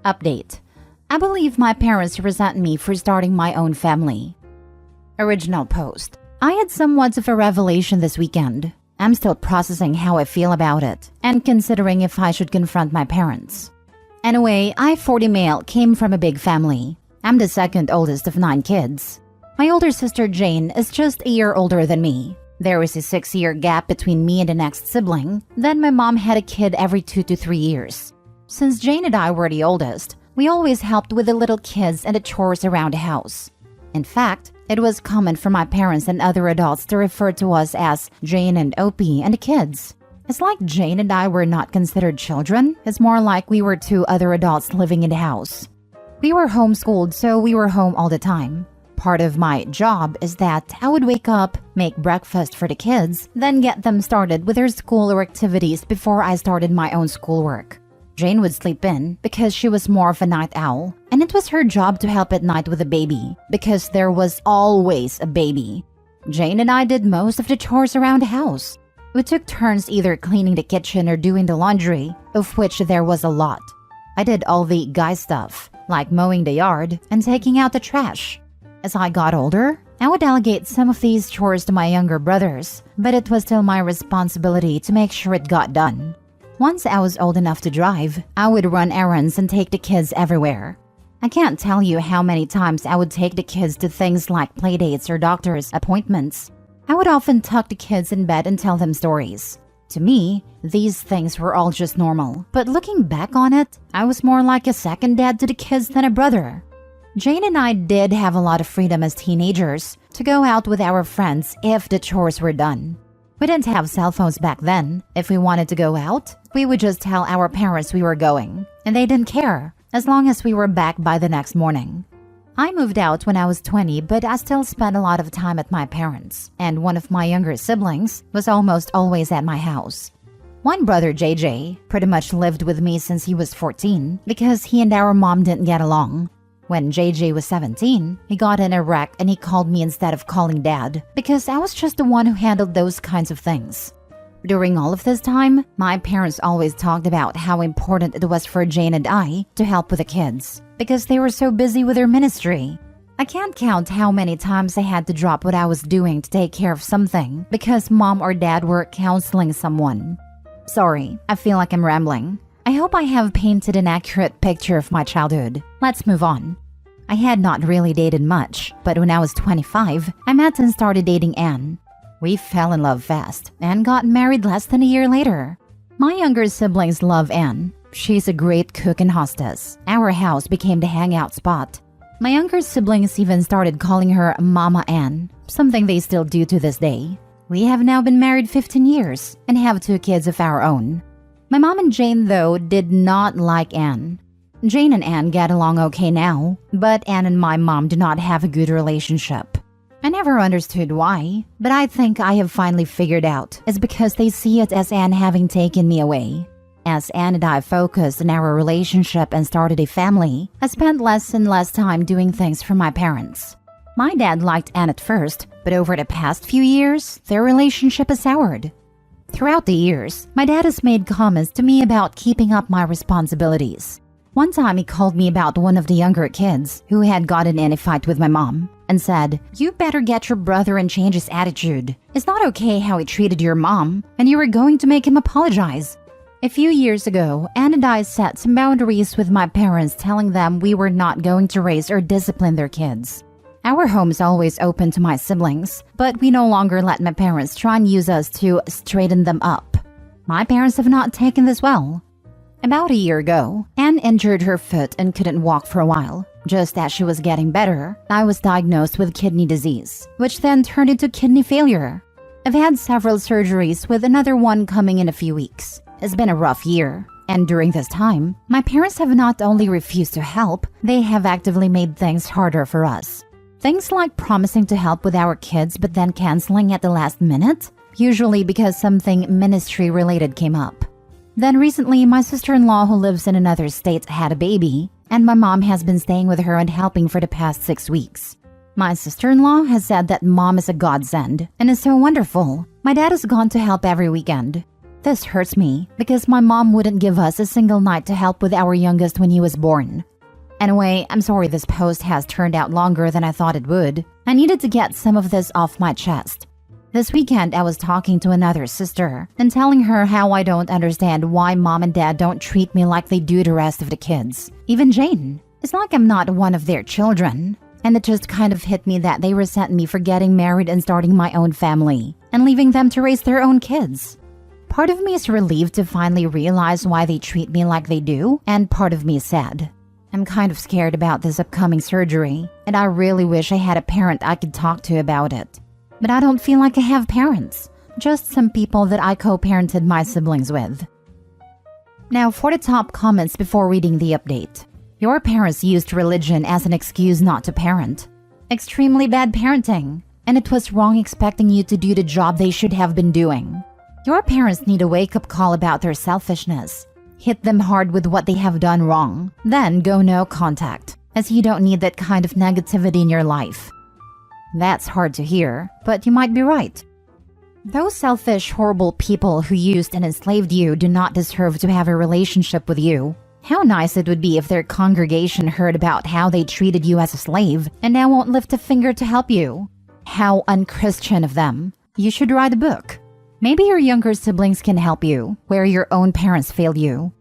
Update. I believe my parents resent me for starting my own family. Original post. I had somewhat of a revelation this weekend. I'm still processing how I feel about it and considering if I should confront my parents. Anyway, I, 40 male, came from a big family. I'm the second oldest of 9 kids. My older sister Jane is just a year older than me. There is a 6-year gap between me and the next sibling. Then my mom had a kid every 2 to 3 years. Since Jane and I were the oldest, we always helped with the little kids and the chores around the house. In fact, it was common for my parents and other adults to refer to us as Jane and Opie and the kids. It's like Jane and I were not considered children. It's more like we were 2 other adults living in the house. We were homeschooled, so we were home all the time. Part of my job is that I would wake up, make breakfast for the kids, then get them started with their school or activities before I started my own schoolwork. Jane would sleep in because she was more of a night owl, and it was her job to help at night with the baby because there was always a baby. Jane and I did most of the chores around the house. We took turns either cleaning the kitchen or doing the laundry, of which there was a lot. I did all the guy stuff, like mowing the yard and taking out the trash. As I got older, I would delegate some of these chores to my younger brothers, but it was still my responsibility to make sure it got done. Once I was old enough to drive, I would run errands and take the kids everywhere. I can't tell you how many times I would take the kids to things like playdates or doctor's appointments. I would often tuck the kids in bed and tell them stories. To me, these things were all just normal, but looking back on it, I was more like a second dad to the kids than a brother. Jane and I did have a lot of freedom as teenagers to go out with our friends if the chores were done. We didn't have cell phones back then. If we wanted to go out, we would just tell our parents we were going, and they didn't care, as long as we were back by the next morning. I moved out when I was 20, but I still spent a lot of time at my parents', and one of my younger siblings was almost always at my house. One brother, JJ, pretty much lived with me since he was 14 because he and our mom didn't get along. When JJ was 17, he got in a wreck and he called me instead of calling dad because I was just the one who handled those kinds of things. During all of this time, my parents always talked about how important it was for Jane and I to help with the kids because they were so busy with their ministry. I can't count how many times I had to drop what I was doing to take care of something because mom or dad were counseling someone. Sorry, I feel like I'm rambling. I hope I have painted an accurate picture of my childhood. Let's move on. I had not really dated much, but when I was 25, I met and started dating Anne. We fell in love fast and got married less than a year later. My younger siblings love Anne. She's a great cook and hostess. Our house became the hangout spot. My younger siblings even started calling her Mama Anne, something they still do to this day. We have now been married 15 years and have 2 kids of our own. My mom and Jane, though, did not like Anne. Jane and Anne get along okay now, but Anne and my mom do not have a good relationship. I never understood why, but I think I have finally figured out it's because they see it as Anne having taken me away. As Anne and I focused on our relationship and started a family, I spent less and less time doing things for my parents. My dad liked Anne at first, but over the past few years, their relationship has soured. Throughout the years, my dad has made comments to me about keeping up my responsibilities. One time he called me about one of the younger kids who had gotten in a fight with my mom and said, "You better get your brother and change his attitude. It's not okay how he treated your mom, and you were going to make him apologize." A few years ago, Anne and I set some boundaries with my parents, telling them we were not going to raise or discipline their kids. Our home is always open to my siblings, but we no longer let my parents try and use us to straighten them up. My parents have not taken this well. About a year ago, Anne injured her foot and couldn't walk for a while. Just as she was getting better, I was diagnosed with kidney disease, which then turned into kidney failure. I've had several surgeries with another one coming in a few weeks. It's been a rough year, and during this time, my parents have not only refused to help, they have actively made things harder for us. Things like promising to help with our kids but then canceling at the last minute, usually because something ministry-related came up. Then recently, my sister-in-law who lives in another state had a baby, and my mom has been staying with her and helping for the past 6 weeks. My sister-in-law has said that mom is a godsend and is so wonderful. My dad has gone to help every weekend. This hurts me because my mom wouldn't give us a single night to help with our youngest when he was born. Anyway, I'm sorry this post has turned out longer than I thought it would. I needed to get some of this off my chest. This weekend, I was talking to another sister and telling her how I don't understand why mom and dad don't treat me like they do the rest of the kids. Even Jane. It's like I'm not one of their children. And it just kind of hit me that they resent me for getting married and starting my own family and leaving them to raise their own kids. Part of me is relieved to finally realize why they treat me like they do, and part of me is sad. I'm kind of scared about this upcoming surgery, and I really wish I had a parent I could talk to about it. But I don't feel like I have parents, just some people that I co-parented my siblings with. Now for the top comments before reading the update. Your parents used religion as an excuse not to parent. Extremely bad parenting, and it was wrong expecting you to do the job they should have been doing. Your parents need a wake-up call about their selfishness. Hit them hard with what they have done wrong, then go no contact, as you don't need that kind of negativity in your life. That's hard to hear, but you might be right. Those selfish, horrible people who used and enslaved you do not deserve to have a relationship with you. How nice it would be if their congregation heard about how they treated you as a slave and now won't lift a finger to help you. How unchristian of them. You should write a book. Maybe your younger siblings can help you, where your own parents failed you.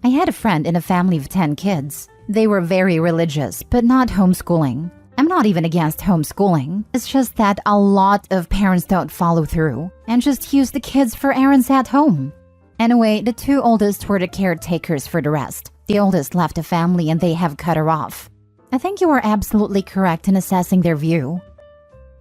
I had a friend in a family of 10 kids. They were very religious, but not homeschooling. I'm not even against homeschooling. It's just that a lot of parents don't follow through and just use the kids for errands at home. Anyway, the 2 oldest were the caretakers for the rest. The oldest left a family and they have cut her off. I think you are absolutely correct in assessing their view.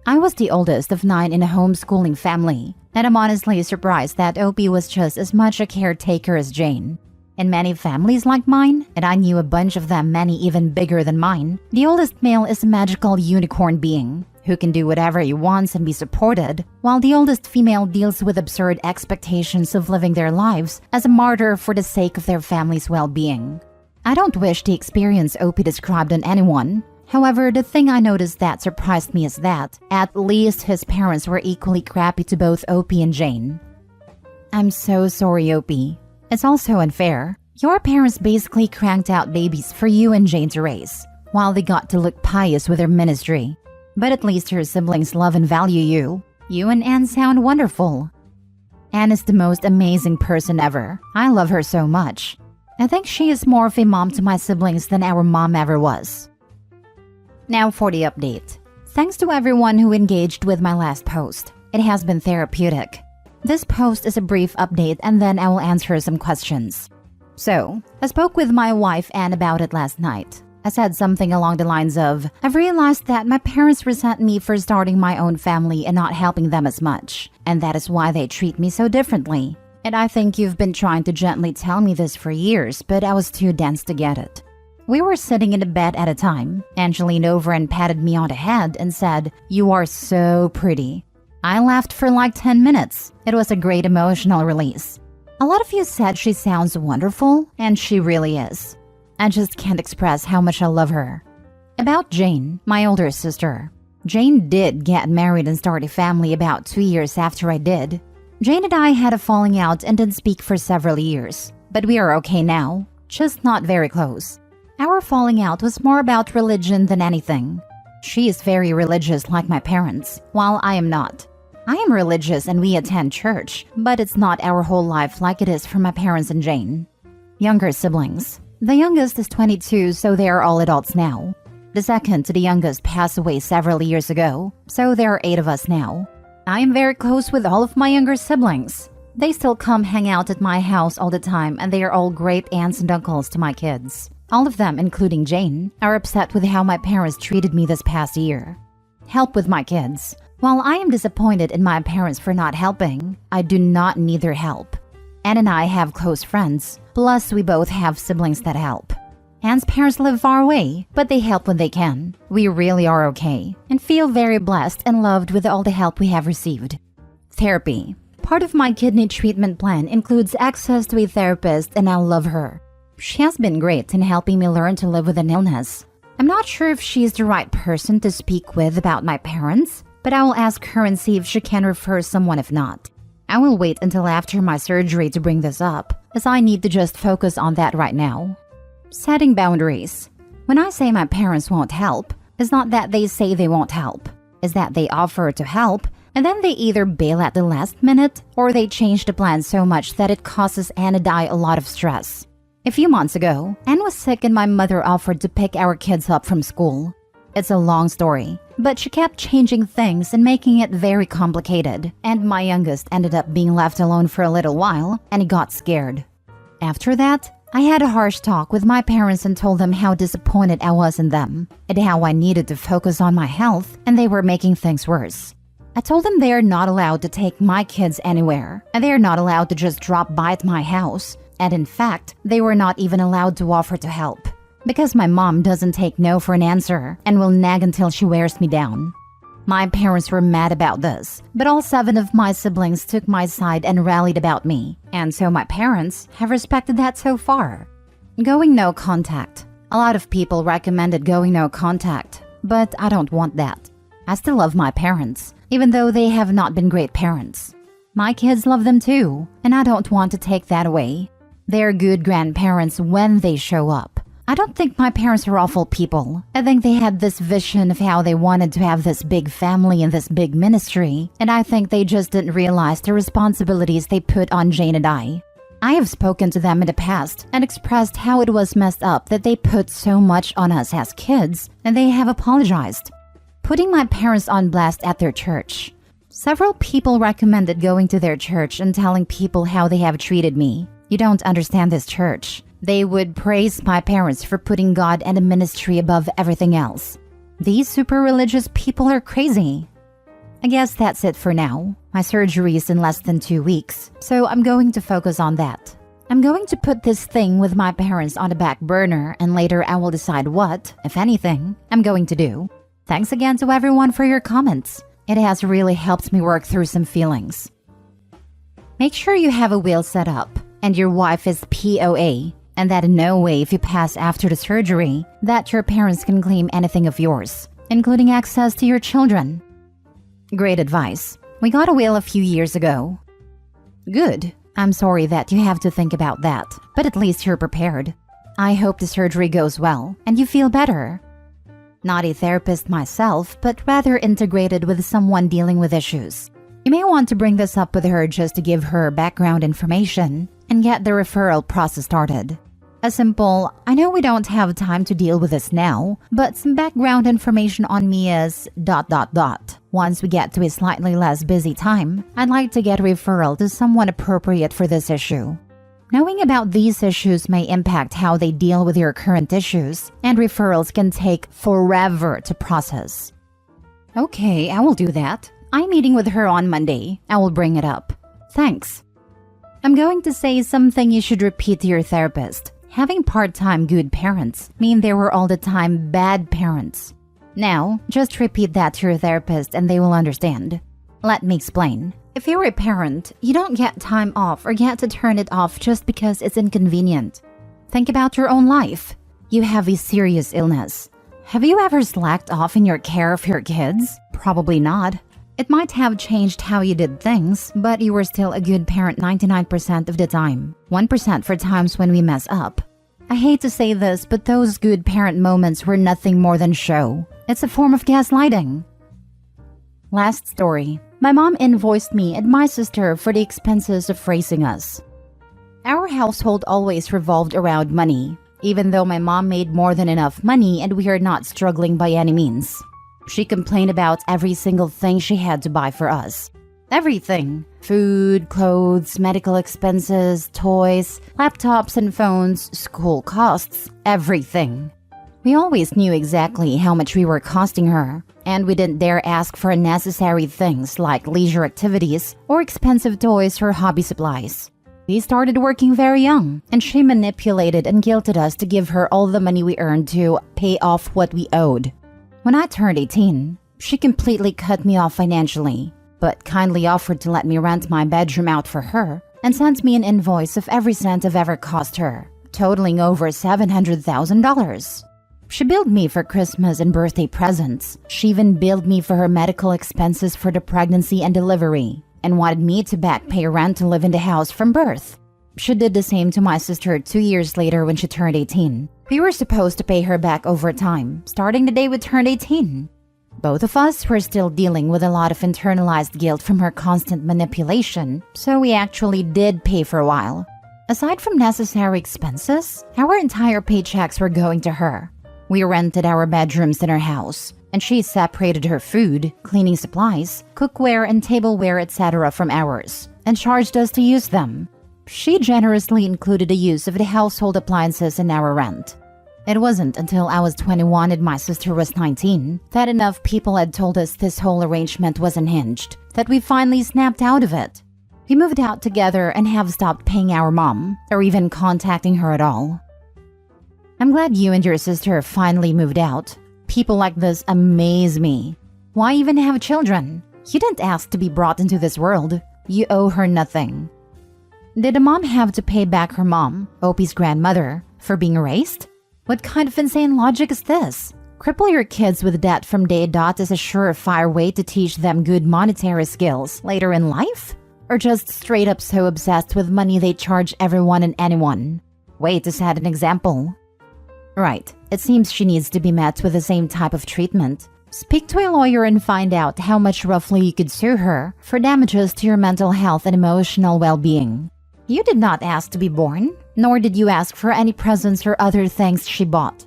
I was the oldest of 9 in a homeschooling family, and I'm honestly surprised that Opie was just as much a caretaker as Jane. In many families like mine, and I knew a bunch of them, many even bigger than mine, the oldest male is a magical unicorn being who can do whatever he wants and be supported, while the oldest female deals with absurd expectations of living their lives as a martyr for the sake of their family's well-being. I don't wish the experience Opie described on anyone. However, the thing I noticed that surprised me is that, at least his parents were equally crappy to both Opie and Jane. I'm so sorry, Opie. It's also unfair. Your parents basically cranked out babies for you and Jane to raise, while they got to look pious with their ministry. But at least your siblings love and value you. You and Anne sound wonderful. Anne is the most amazing person ever. I love her so much. I think she is more of a mom to my siblings than our mom ever was. Now for the update. Thanks to everyone who engaged with my last post. It has been therapeutic. This post is a brief update and then I will answer some questions. So, I spoke with my wife Anne about it last night. I said something along the lines of, I've realized that my parents resent me for starting my own family and not helping them as much, and that is why they treat me so differently. And I think you've been trying to gently tell me this for years, but I was too dense to get it. We were sitting in the bed at a time, and she leaned over and patted me on the head and said, "You are so pretty." I laughed for like 10 minutes. It was a great emotional release. A lot of you said she sounds wonderful, and she really is. I just can't express how much I love her. About Jane, my older sister. Jane did get married and start a family about 2 years after I did. Jane and I had a falling out and didn't speak for several years, but we are okay now, just not very close. Our falling out was more about religion than anything. She is very religious like my parents, while I am not. I am religious and we attend church, but it's not our whole life like it is for my parents and Jane. Younger siblings. The youngest is 22, so they are all adults now. The second to the youngest passed away several years ago, so there are 8 of us now. I am very close with all of my younger siblings. They still come hang out at my house all the time and they are all great aunts and uncles to my kids. All of them, including Jane, are upset with how my parents treated me this past year. Help with my kids. While I am disappointed in my parents for not helping, I do not need their help. Anne and I have close friends, plus we both have siblings that help. Anne's parents live far away, but they help when they can. We really are okay, and feel very blessed and loved with all the help we have received. Therapy. Part of my kidney treatment plan includes access to a therapist, and I love her. She has been great in helping me learn to live with an illness. I'm not sure if she's the right person to speak with about my parents, but I will ask her and see if she can refer someone if not. I will wait until after my surgery to bring this up, as I need to just focus on that right now. Setting boundaries. When I say my parents won't help, it's not that they say they won't help. It's that they offer to help, and then they either bail at the last minute or they change the plan so much that it causes Anne and I a lot of stress. A few months ago, Anne was sick and my mother offered to pick our kids up from school. It's a long story, but she kept changing things and making it very complicated, and my youngest ended up being left alone for a little while, and he got scared. After that, I had a harsh talk with my parents and told them how disappointed I was in them, and how I needed to focus on my health, and they were making things worse. I told them they are not allowed to take my kids anywhere, and they are not allowed to just drop by at my house, and in fact, they were not even allowed to offer to help. Because my mom doesn't take no for an answer and will nag until she wears me down. My parents were mad about this, but all 7 of my siblings took my side and rallied about me, and so my parents have respected that so far. Going no contact. A lot of people recommended going no contact, but I don't want that. I still love my parents, even though they have not been great parents. My kids love them too, and I don't want to take that away. They're good grandparents when they show up. I don't think my parents are awful people. I think they had this vision of how they wanted to have this big family and this big ministry, and I think they just didn't realize the responsibilities they put on Jane and I. I have spoken to them in the past and expressed how it was messed up that they put so much on us as kids, and they have apologized. Putting my parents on blast at their church. Several people recommended going to their church and telling people how they have treated me. You don't understand this church. They would praise my parents for putting God and a ministry above everything else. These super religious people are crazy. I guess that's it for now. My surgery is in less than 2 weeks, so I'm going to focus on that. I'm going to put this thing with my parents on the back burner, and later I will decide what, if anything, I'm going to do. Thanks again to everyone for your comments. It has really helped me work through some feelings. Make sure you have a will set up, and your wife is POA, and that in no way if you pass after the surgery that your parents can claim anything of yours, including access to your children. Great advice. We got a will a few years ago. Good. I'm sorry that you have to think about that, but at least you're prepared. I hope the surgery goes well and you feel better. Not a therapist myself, but rather integrated with someone dealing with issues. You may want to bring this up with her just to give her background information and get the referral process started. A simple, I know we don't have time to deal with this now, but some background information on me is ... Once we get to a slightly less busy time, I'd like to get a referral to someone appropriate for this issue. Knowing about these issues may impact how they deal with your current issues, and referrals can take forever to process. Okay, I will do that. I'm meeting with her on Monday. I will bring it up. Thanks. I'm going to say something you should repeat to your therapist. Having part-time good parents mean they were all the time bad parents. Now, just repeat that to your therapist and they will understand. Let me explain. If you're a parent, you don't get time off or get to turn it off just because it's inconvenient. Think about your own life. You have a serious illness. Have you ever slacked off in your care of your kids? Probably not. It might have changed how you did things, but you were still a good parent 99% of the time. 1% for times when we mess up. I hate to say this, but those good parent moments were nothing more than show. It's a form of gaslighting. Last story. My mom invoiced me and my sister for the expenses of raising us. Our household always revolved around money, even though my mom made more than enough money and we are not struggling by any means. She complained about every single thing she had to buy for us. Everything. Food, clothes, medical expenses, toys, laptops and phones, school costs, everything. We always knew exactly how much we were costing her, and we didn't dare ask for unnecessary things like leisure activities or expensive toys or hobby supplies. We started working very young, and she manipulated and guilted us to give her all the money we earned to pay off what we owed. When I turned 18, she completely cut me off financially, but kindly offered to let me rent my bedroom out for her and sent me an invoice of every cent I've ever cost her, totaling over $700,000. She billed me for Christmas and birthday presents. She even billed me for her medical expenses for the pregnancy and delivery. and wanted me to back pay rent to live in the house from birth. She did the same to my sister 2 years later when she turned 18. We were supposed to pay her back over time, starting the day we turned 18. Both of us were still dealing with a lot of internalized guilt from her constant manipulation, so we actually did pay for a while. Aside from necessary expenses, our entire paychecks were going to her. We rented our bedrooms in her house, and she separated her food, cleaning supplies, cookware and tableware etc. from ours, and charged us to use them. She generously included the use of the household appliances in our rent. It wasn't until I was 21 and my sister was 19 that enough people had told us this whole arrangement was unhinged that we finally snapped out of it. We moved out together and have stopped paying our mom, or even contacting her at all. I'm glad you and your sister finally moved out. People like this amaze me. Why even have children? You didn't ask to be brought into this world. You owe her nothing. Did the mom have to pay back her mom, Opie's grandmother, for being erased? What kind of insane logic is this? Cripple your kids with debt from day dot is a surefire way to teach them good monetary skills later in life? Or just straight up so obsessed with money they charge everyone and anyone? Wait to set an example. Right, it seems she needs to be met with the same type of treatment. Speak to a lawyer and find out how much roughly you could sue her for damages to your mental health and emotional well-being. You did not ask to be born, nor did you ask for any presents or other things she bought.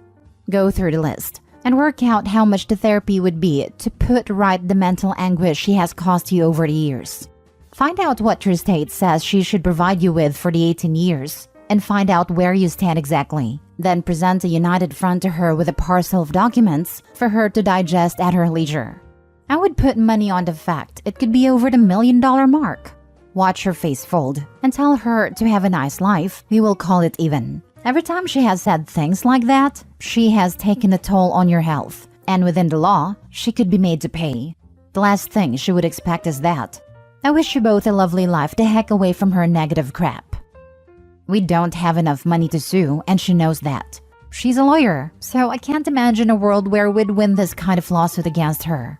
Go through the list and work out how much the therapy would be to put right the mental anguish she has caused you over the years. Find out what your state says she should provide you with for the 18 years, and find out where you stand exactly. Then present a united front to her with a parcel of documents for her to digest at her leisure. I would put money on the fact it could be over the $1 million mark. Watch her face fold and tell her to have a nice life. We will call it even. Every time she has said things like that, she has taken a toll on your health, and within the law, she could be made to pay. The last thing she would expect is that. I wish you both a lovely life the heck away from her negative crap. We don't have enough money to sue, and she knows that. She's a lawyer, so I can't imagine a world where we'd win this kind of lawsuit against her.